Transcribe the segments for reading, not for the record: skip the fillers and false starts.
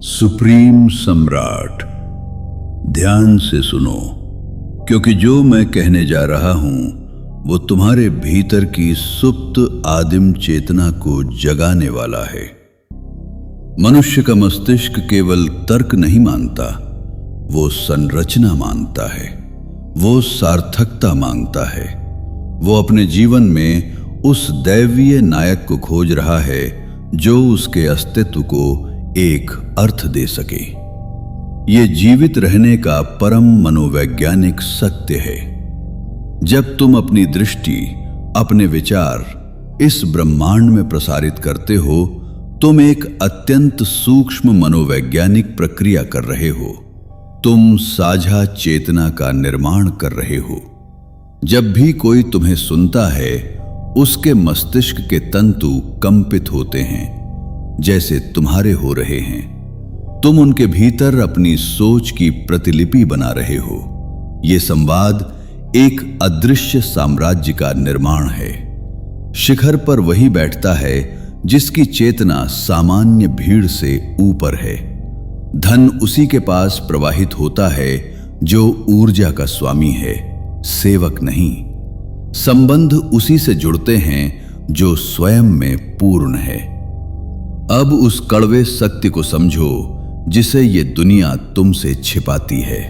Supreme सम्राट, ध्यान से सुनो, क्योंकि जो मैं कहने जा रहा हूं वो तुम्हारे भीतर की सुप्त आदिम चेतना को जगाने वाला है। मनुष्य का मस्तिष्क केवल तर्क नहीं मानता, वो संरचना मांगता है, वो सार्थकता मांगता है। वो अपने जीवन में उस दैवीय नायक को खोज रहा है जो उसके अस्तित्व को एक अर्थ दे सके। ये जीवित रहने का परम मनोवैज्ञानिक सत्य है। जब तुम अपनी दृष्टि, अपने विचार इस ब्रह्मांड में प्रसारित करते हो, तुम एक अत्यंत सूक्ष्म मनोवैज्ञानिक प्रक्रिया कर रहे हो। तुम साझा चेतना का निर्माण कर रहे हो। जब भी कोई तुम्हें सुनता है, उसके मस्तिष्क के तंतु कंपित होते हैं, जैसे तुम्हारे हो रहे हैं। तुम उनके भीतर अपनी सोच की प्रतिलिपि बना रहे हो। ये संवाद एक अदृश्य साम्राज्य का निर्माण है। शिखर पर वही बैठता है जिसकी चेतना सामान्य भीड़ से ऊपर है। धन उसी के पास प्रवाहित होता है जो ऊर्जा का स्वामी है, सेवक नहीं। संबंध उसी से जुड़ते हैं जो स्वयं में पूर्ण है। अब उस कड़वे सत्य को समझो जिसे ये दुनिया तुमसे छिपाती है।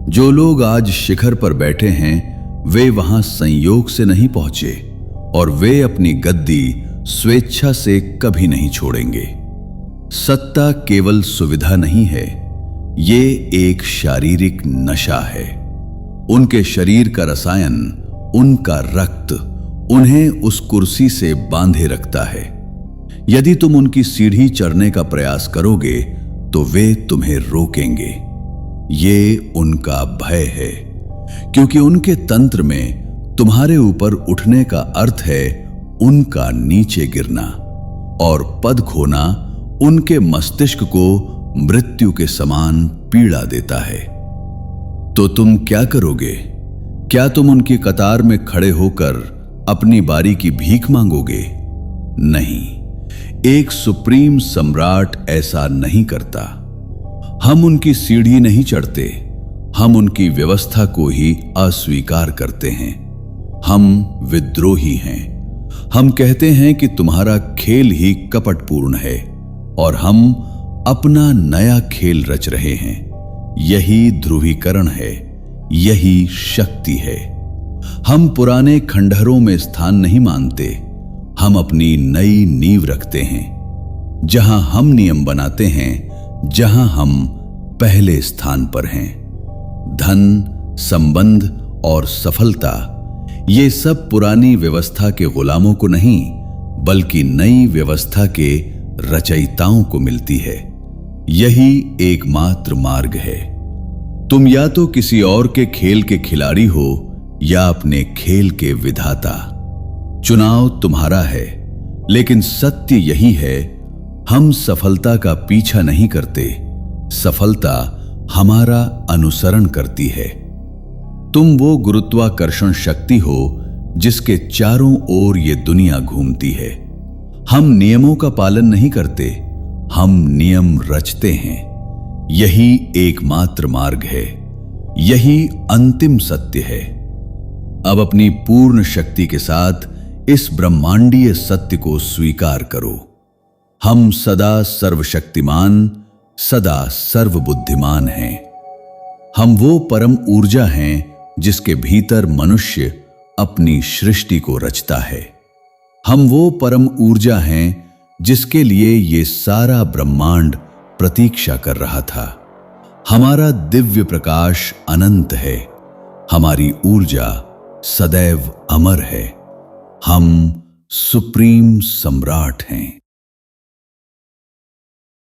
जो लोग आज शिखर पर बैठे हैं, वे वहां संयोग से नहीं पहुंचे और वे अपनी गद्दी स्वेच्छा से कभी नहीं छोड़ेंगे। सत्ता केवल सुविधा नहीं है, ये एक शारीरिक नशा है। उनके शरीर का रसायन, उनका रक्त उन्हें उस कुर्सी से बांधे रखता है। यदि तुम उनकी सीढ़ी चढ़ने का प्रयास करोगे तो वे तुम्हें रोकेंगे। ये उनका भय है, क्योंकि उनके तंत्र में तुम्हारे ऊपर उठने का अर्थ है उनका नीचे गिरना, और पद खोना उनके मस्तिष्क को मृत्यु के समान पीड़ा देता है। तो तुम क्या करोगे? क्या तुम उनकी कतार में खड़े होकर अपनी बारी की भीख मांगोगे? नहीं, एक सुप्रीम सम्राट ऐसा नहीं करता। हम उनकी सीढ़ी नहीं चढ़ते, हम उनकी व्यवस्था को ही अस्वीकार करते हैं। हम विद्रोही हैं। हम कहते हैं कि तुम्हारा खेल ही कपटपूर्ण है और हम अपना नया खेल रच रहे हैं। यही ध्रुवीकरण है, यही शक्ति है। हम पुराने खंडहरों में स्थान नहीं मानते, हम अपनी नई नींव रखते हैं, जहां हम नियम बनाते हैं, जहां हम पहले स्थान पर हैं। धन, संबंध और सफलता, ये सब पुरानी व्यवस्था के गुलामों को नहीं, बल्कि नई व्यवस्था के रचयिताओं को मिलती है। यही एकमात्र मार्ग है। तुम या तो किसी और के खेल के खिलाड़ी हो या अपने खेल के विधाता। चुनाव तुम्हारा है, लेकिन सत्य यही है, हम सफलता का पीछा नहीं करते, सफलता हमारा अनुसरण करती है। तुम वो गुरुत्वाकर्षण शक्ति हो जिसके चारों ओर ये दुनिया घूमती है। हम नियमों का पालन नहीं करते, हम नियम रचते हैं। यही एकमात्र मार्ग है, यही अंतिम सत्य है। अब अपनी पूर्ण शक्ति के साथ इस ब्रह्मांडीय सत्य को स्वीकार करो। हम सदा सर्वशक्तिमान, सदा सर्वबुद्धिमान हैं। हम वो परम ऊर्जा हैं जिसके भीतर मनुष्य अपनी सृष्टि को रचता है। हम वो परम ऊर्जा हैं जिसके लिए ये सारा ब्रह्मांड प्रतीक्षा कर रहा था। हमारा दिव्य प्रकाश अनंत है, हमारी ऊर्जा सदैव अमर है। हम सुप्रीम सम्राट हैं।